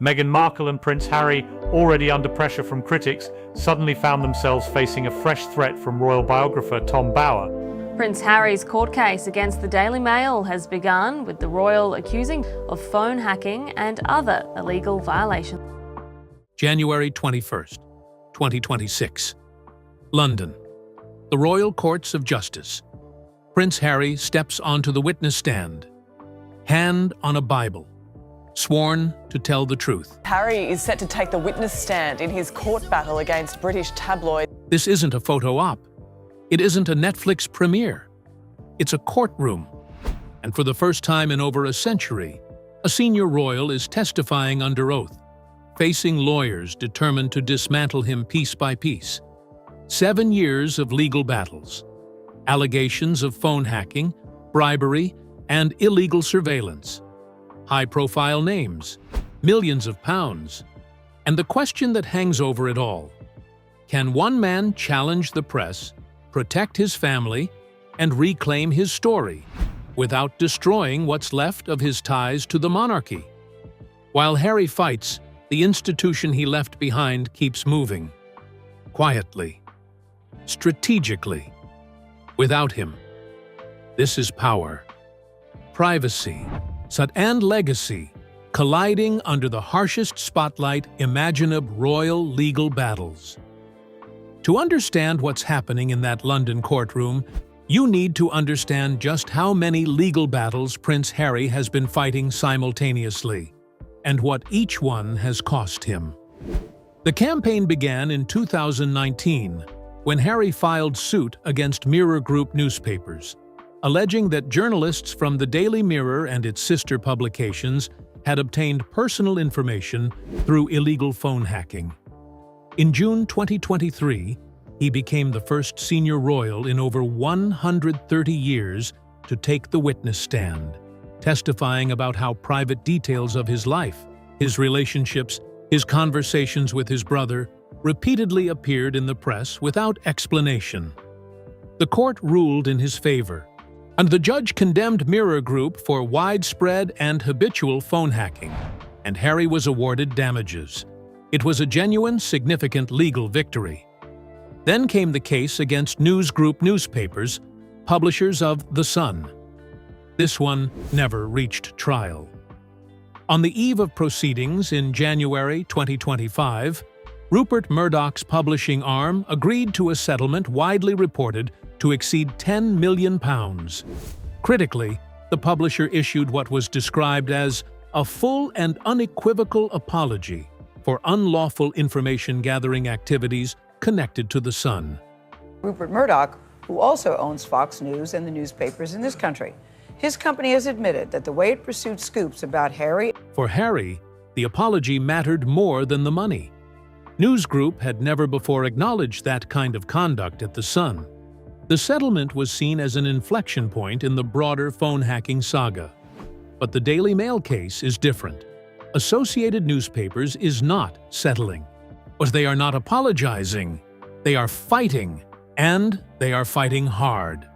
Meghan Markle and Prince Harry, already under pressure from critics, suddenly found themselves facing a fresh threat from royal biographer Tom Bower. Prince Harry's court case against the Daily Mail has begun, with the royal accusing of phone hacking and other illegal violations. January 21st, 2026. London. The Royal Courts of Justice. Prince Harry steps onto the witness stand, hand on a Bible, sworn to tell the truth. Harry is set to take the witness stand in his court battle against British tabloids. This isn't a photo op. It isn't a Netflix premiere. It's a courtroom. And for the first time in over a century, a senior royal is testifying under oath, facing lawyers determined to dismantle him piece by piece. 7 years of legal battles, allegations of phone hacking, bribery, and illegal surveillance, high-profile names, millions of pounds, and the question that hangs over it all: can one man challenge the press, protect his family, and reclaim his story without destroying what's left of his ties to the monarchy? While Harry fights, the institution he left behind keeps moving. Quietly. Strategically. Without him. This is power. Privacy. And legacy. Colliding under the harshest spotlight imaginable royal legal battles. To understand what's happening in that London courtroom, you need to understand just how many legal battles Prince Harry has been fighting simultaneously, and what each one has cost him. The campaign began in 2019, when Harry filed suit against Mirror Group newspapers, alleging that journalists from the Daily Mirror and its sister publications had obtained personal information through illegal phone hacking. In June 2023, he became the first senior royal in over 130 years to take the witness stand, testifying about how private details of his life, his relationships, his conversations with his brother, repeatedly appeared in the press without explanation. The court ruled in his favor, and the judge condemned Mirror Group for widespread and habitual phone hacking, and Harry was awarded damages. It was a genuine, significant legal victory. Then came the case against News Group newspapers, publishers of The Sun. This one never reached trial. On the eve of proceedings in January 2025, Rupert Murdoch's publishing arm agreed to a settlement widely reported to exceed £10 million. Critically, the publisher issued what was described as a full and unequivocal apology for unlawful information-gathering activities connected to The Sun. Rupert Murdoch, who also owns Fox News and the newspapers in this country. His company has admitted that the way it pursued scoops about Harry... For Harry, the apology mattered more than the money. News Group had never before acknowledged that kind of conduct at The Sun. The settlement was seen as an inflection point in the broader phone hacking saga. But the Daily Mail case is different. Associated Newspapers is not settling. But they are not apologizing. They are fighting, and they are fighting hard.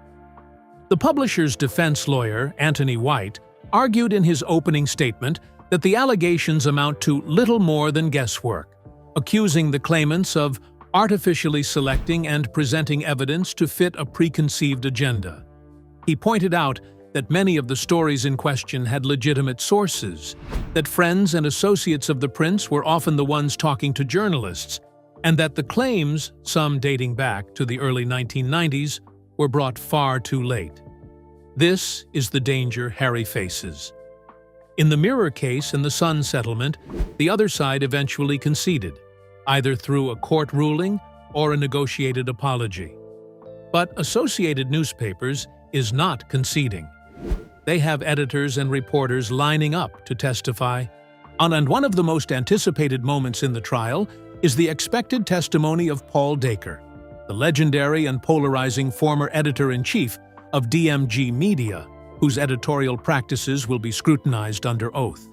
The publisher's defense lawyer, Anthony White, argued in his opening statement that the allegations amount to little more than guesswork, accusing the claimants of artificially selecting and presenting evidence to fit a preconceived agenda. He pointed out that many of the stories in question had legitimate sources, that friends and associates of the prince were often the ones talking to journalists, and that the claims, some dating back to the early 1990s, were brought far too late. This is the danger Harry faces. In the Mirror case and the Sun settlement, the other side eventually conceded, either through a court ruling or a negotiated apology. But Associated Newspapers is not conceding. They have editors and reporters lining up to testify. And one of the most anticipated moments in the trial is the expected testimony of Paul Dacre, the legendary and polarizing former editor-in-chief of DMG Media, whose editorial practices will be scrutinized under oath.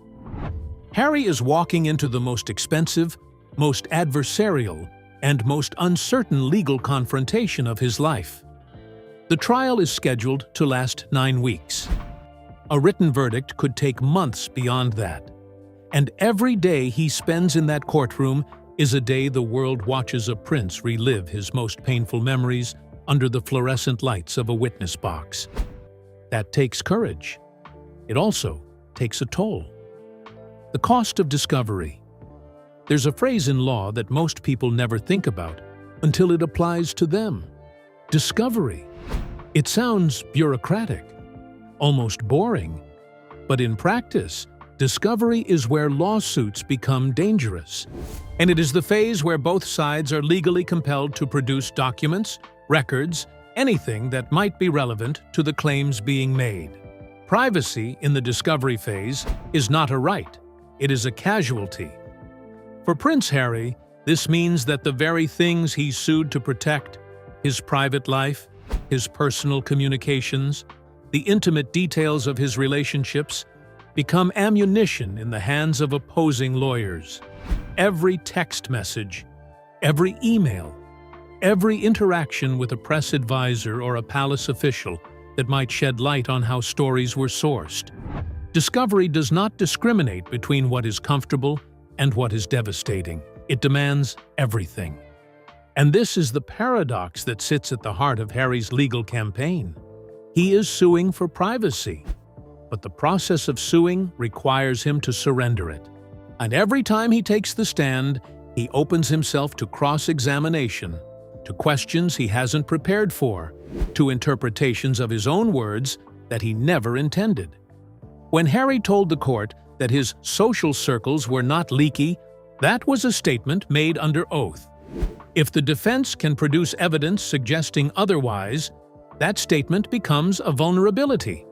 Harry is walking into the most expensive, most adversarial, and most uncertain legal confrontation of his life. The trial is scheduled to last 9 weeks. A written verdict could take months beyond that. And every day he spends in that courtroom is a day the world watches a prince relive his most painful memories under the fluorescent lights of a witness box. That takes courage. It also takes a toll. The cost of discovery. There's a phrase in law that most people never think about until it applies to them. Discovery. It sounds bureaucratic, almost boring, but in practice, discovery is where lawsuits become dangerous. And it is the phase where both sides are legally compelled to produce documents, records, anything that might be relevant to the claims being made. Privacy in the discovery phase is not a right, it is a casualty. For Prince Harry, this means that the very things he sued to protect, his private life, his personal communications, the intimate details of his relationships, become ammunition in the hands of opposing lawyers. Every text message, every email, every interaction with a press advisor or a palace official that might shed light on how stories were sourced. Discovery does not discriminate between what is comfortable and what is devastating. It demands everything. And this is the paradox that sits at the heart of Harry's legal campaign. He is suing for privacy, but the process of suing requires him to surrender it. And every time he takes the stand, he opens himself to cross-examination, to questions he hasn't prepared for, to interpretations of his own words that he never intended. When Harry told the court that his social circles were not leaky, that was a statement made under oath. If the defense can produce evidence suggesting otherwise, that statement becomes a vulnerability.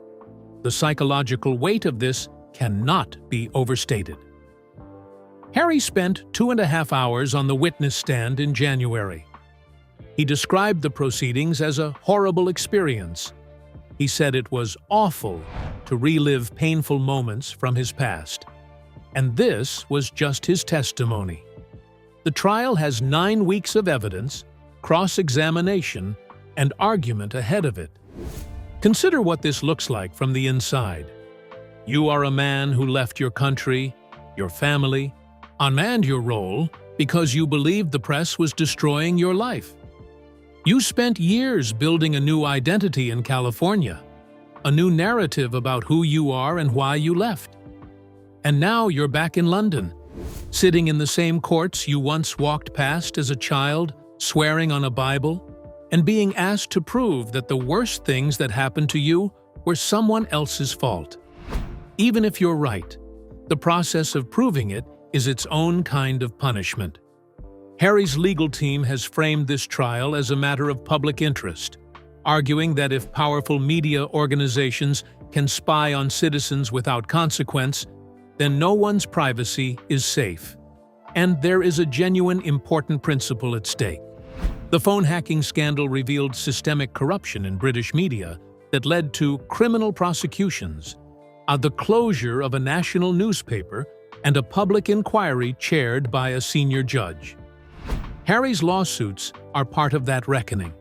The psychological weight of this cannot be overstated. Harry spent 2.5 hours on the witness stand in January. He described the proceedings as a horrible experience. He said it was awful to relive painful moments from his past. And this was just his testimony. The trial has 9 weeks of evidence, cross-examination, and argument ahead of it. Consider what this looks like from the inside. You are a man who left your country, your family, unmanned your role because you believed the press was destroying your life. You spent years building a new identity in California, a new narrative about who you are and why you left. And now you're back in London, sitting in the same courts you once walked past as a child, swearing on a Bible, and being asked to prove that the worst things that happened to you were someone else's fault. Even if you're right, the process of proving it is its own kind of punishment. Harry's legal team has framed this trial as a matter of public interest, arguing that if powerful media organizations can spy on citizens without consequence, then no one's privacy is safe. And there is a genuine important principle at stake. The phone hacking scandal revealed systemic corruption in British media that led to criminal prosecutions, the closure of a national newspaper, and a public inquiry chaired by a senior judge. Harry's lawsuits are part of that reckoning.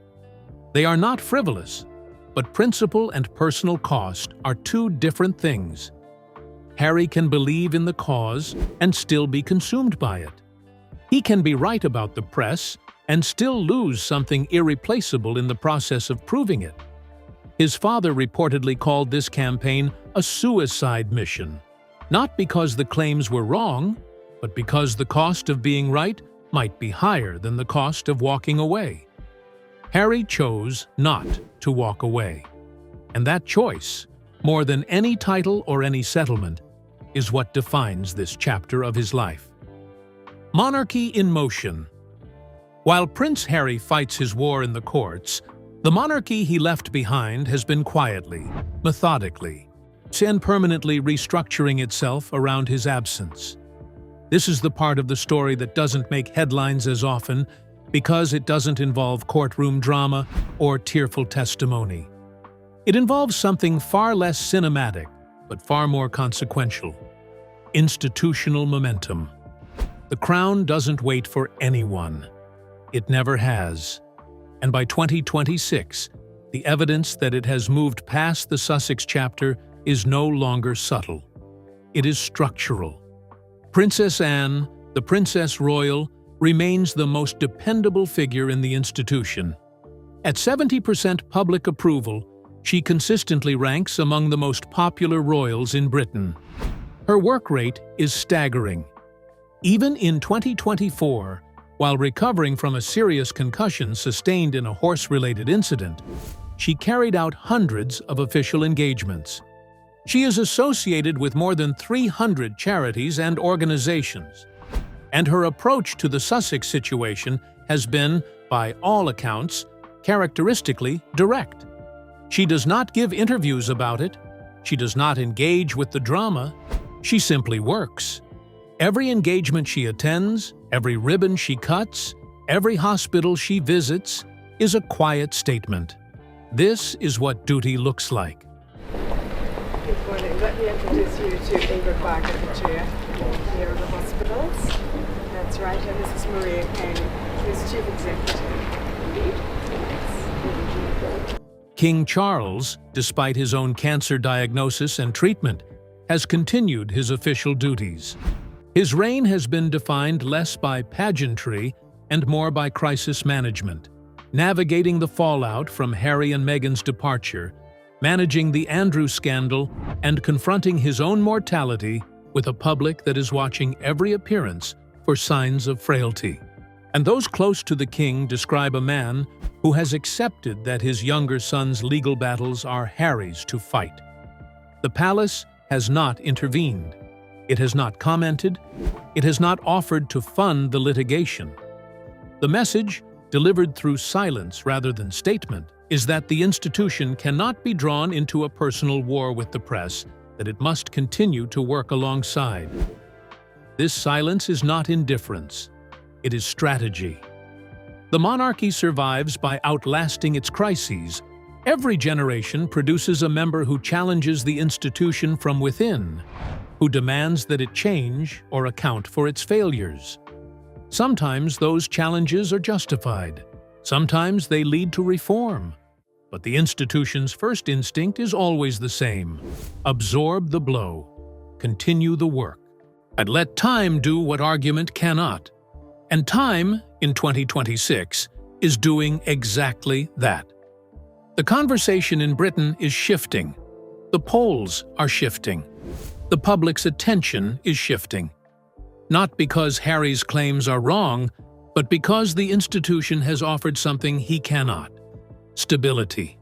They are not frivolous, but principle and personal cost are two different things. Harry can believe in the cause and still be consumed by it. He can be right about the press and still lose something irreplaceable in the process of proving it. His father reportedly called this campaign a suicide mission, not because the claims were wrong, but because the cost of being right might be higher than the cost of walking away. Harry chose not to walk away. And that choice, more than any title or any settlement, is what defines this chapter of his life. Monarchy in motion. While Prince Harry fights his war in the courts, the monarchy he left behind has been quietly, methodically, and permanently restructuring itself around his absence. This is the part of the story that doesn't make headlines as often because it doesn't involve courtroom drama or tearful testimony. It involves something far less cinematic, but far more consequential: institutional momentum. The crown doesn't wait for anyone. It never has. And by 2026, the evidence that it has moved past the Sussex chapter is no longer subtle. It is structural. Princess Anne, the Princess Royal, remains the most dependable figure in the institution. At 70% public approval, she consistently ranks among the most popular royals in Britain. Her work rate is staggering. Even in 2024, while recovering from a serious concussion sustained in a horse-related incident, she carried out hundreds of official engagements. She is associated with more than 300 charities and organizations, and her approach to the Sussex situation has been, by all accounts, characteristically direct. She does not give interviews about it. She does not engage with the drama. She simply works. Every engagement she attends, every ribbon she cuts, every hospital she visits is a quiet statement. This is what duty looks like. Good morning. Let me introduce you to Ingrid Barker, the chair here of the hospitals. That's right, and this is Maria Kane, who's Chief Executive. King Charles, despite his own cancer diagnosis and treatment, has continued his official duties. His reign has been defined less by pageantry and more by crisis management, navigating the fallout from Harry and Meghan's departure, managing the Andrew scandal, and confronting his own mortality with a public that is watching every appearance for signs of frailty. And those close to the king describe a man who has accepted that his younger son's legal battles are Harry's to fight. The palace has not intervened. It has not commented. It has not offered to fund the litigation. The message, delivered through silence rather than statement, is that the institution cannot be drawn into a personal war with the press, that it must continue to work alongside. This silence is not indifference. It is strategy. The monarchy survives by outlasting its crises. Every generation produces a member who challenges the institution from within, who demands that it change or account for its failures. Sometimes those challenges are justified. Sometimes they lead to reform. But the institution's first instinct is always the same: absorb the blow, continue the work, and let time do what argument cannot. And time, in 2026, is doing exactly that. The conversation in Britain is shifting. The polls are shifting. The public's attention is shifting. Not because Harry's claims are wrong, but because the institution has offered something he cannot: stability,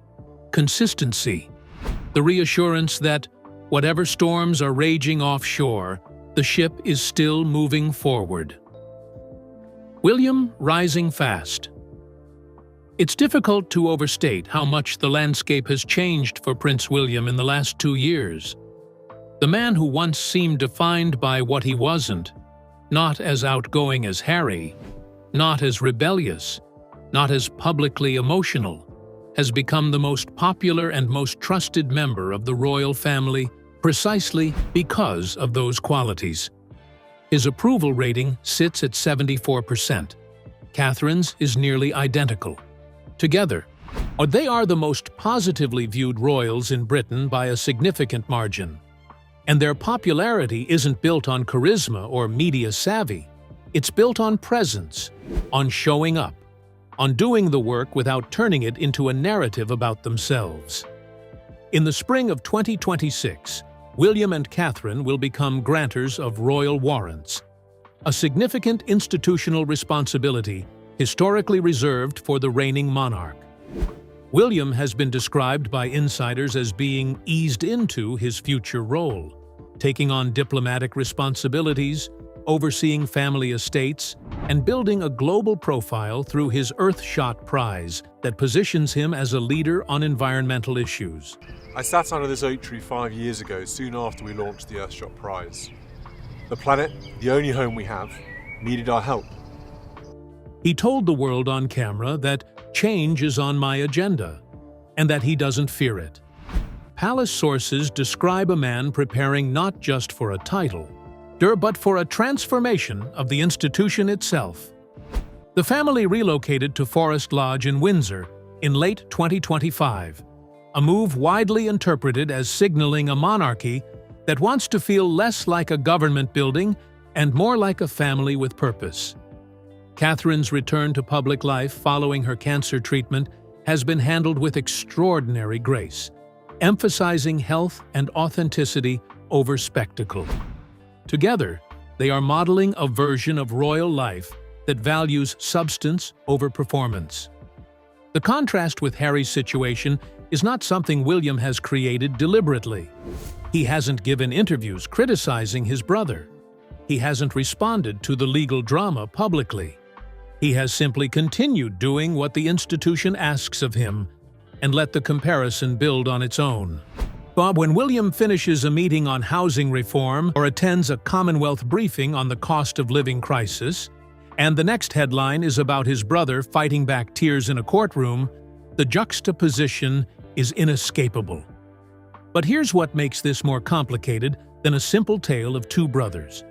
consistency, the reassurance that, whatever storms are raging offshore, the ship is still moving forward. William rising fast. It's difficult to overstate how much the landscape has changed for Prince William in the last 2 years. The man who once seemed defined by what he wasn't, not as outgoing as Harry, not as rebellious, not as publicly emotional, has become the most popular and most trusted member of the royal family precisely because of those qualities. His approval rating sits at 74%. Catherine's is nearly identical. Together, they are the most positively viewed royals in Britain by a significant margin. And their popularity isn't built on charisma or media savvy. It's built on presence, on showing up, on doing the work without turning it into a narrative about themselves. In the spring of 2026, William and Catherine will become grantors of royal warrants, a significant institutional responsibility historically reserved for the reigning monarch. William has been described by insiders as being eased into his future role, taking on diplomatic responsibilities, overseeing family estates, and building a global profile through his Earthshot Prize that positions him as a leader on environmental issues. I sat under this oak tree 5 years ago, soon after we launched the Earthshot Prize. The planet, the only home we have, needed our help. He told the world on camera that change is on my agenda, and that he doesn't fear it. Palace sources describe a man preparing not just for a title, but for a transformation of the institution itself. The family relocated to Forest Lodge in Windsor in late 2025, a move widely interpreted as signaling a monarchy that wants to feel less like a government building and more like a family with purpose. Catherine's return to public life following her cancer treatment has been handled with extraordinary grace, emphasizing health and authenticity over spectacle. Together, they are modeling a version of royal life that values substance over performance. The contrast with Harry's situation is not something William has created deliberately. He hasn't given interviews criticizing his brother. He hasn't responded to the legal drama publicly. He has simply continued doing what the institution asks of him and let the comparison build on its own. Bob, when William finishes a meeting on housing reform or attends a Commonwealth briefing on the cost of living crisis, and the next headline is about his brother fighting back tears in a courtroom, the juxtaposition is inescapable. But here's what makes this more complicated than a simple tale of two brothers.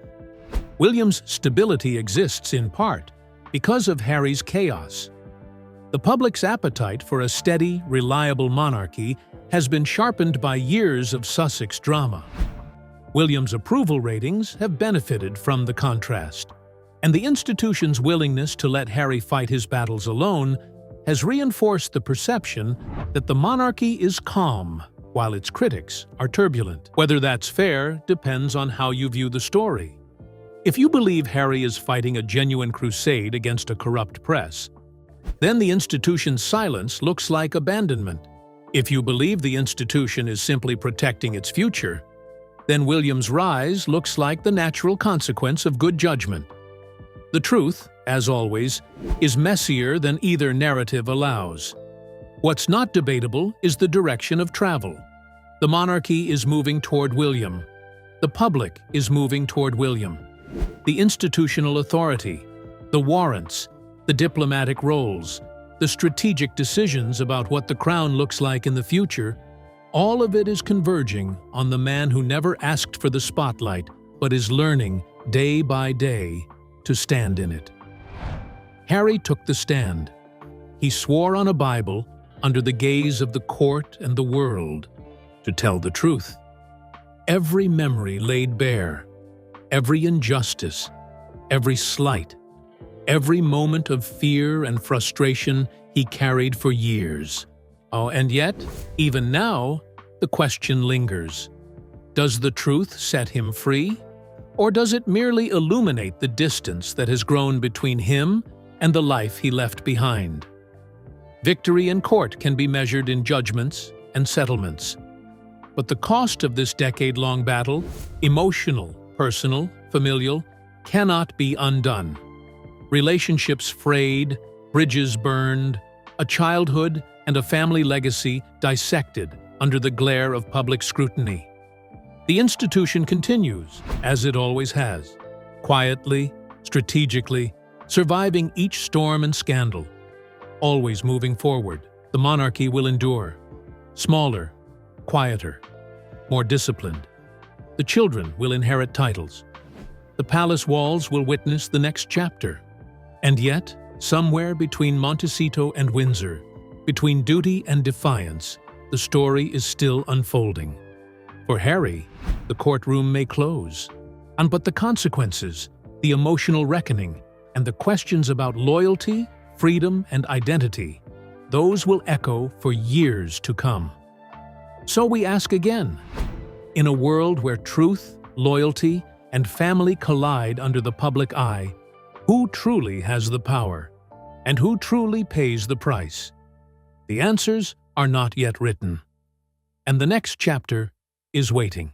William's stability exists in part because of Harry's chaos. The public's appetite for a steady, reliable monarchy has been sharpened by years of Sussex drama. William's approval ratings have benefited from the contrast, and the institution's willingness to let Harry fight his battles alone has reinforced the perception that the monarchy is calm, while its critics are turbulent. Whether that's fair depends on how you view the story. If you believe Harry is fighting a genuine crusade against a corrupt press, then the institution's silence looks like abandonment. If you believe the institution is simply protecting its future, then William's rise looks like the natural consequence of good judgment. The truth, as always, is messier than either narrative allows. What's not debatable is the direction of travel. The monarchy is moving toward William. The public is moving toward William. The institutional authority, the warrants, the diplomatic roles, the strategic decisions about what the crown looks like in the future, all of it is converging on the man who never asked for the spotlight, but is learning, day by day, to stand in it. Harry took the stand. He swore on a Bible, under the gaze of the court and the world, to tell the truth. Every memory laid bare, every injustice, every slight, every moment of fear and frustration he carried for years. Oh, and yet, even now, the question lingers. Does the truth set him free? Or does it merely illuminate the distance that has grown between him and the life he left behind? Victory in court can be measured in judgments and settlements. But the cost of this decade-long battle, emotional, personal, familial, cannot be undone. Relationships frayed, bridges burned, a childhood and a family legacy dissected under the glare of public scrutiny. The institution continues, as it always has, quietly, strategically, surviving each storm and scandal. Always moving forward, the monarchy will endure. Smaller, quieter, more disciplined. The children will inherit titles. The palace walls will witness the next chapter. And yet, somewhere between Montecito and Windsor, between duty and defiance, the story is still unfolding. For Harry, the courtroom may close, but the consequences, the emotional reckoning, and the questions about loyalty, freedom, and identity, those will echo for years to come. So we ask again, in a world where truth, loyalty, and family collide under the public eye, who truly has the power, and who truly pays the price? The answers are not yet written, and the next chapter is waiting.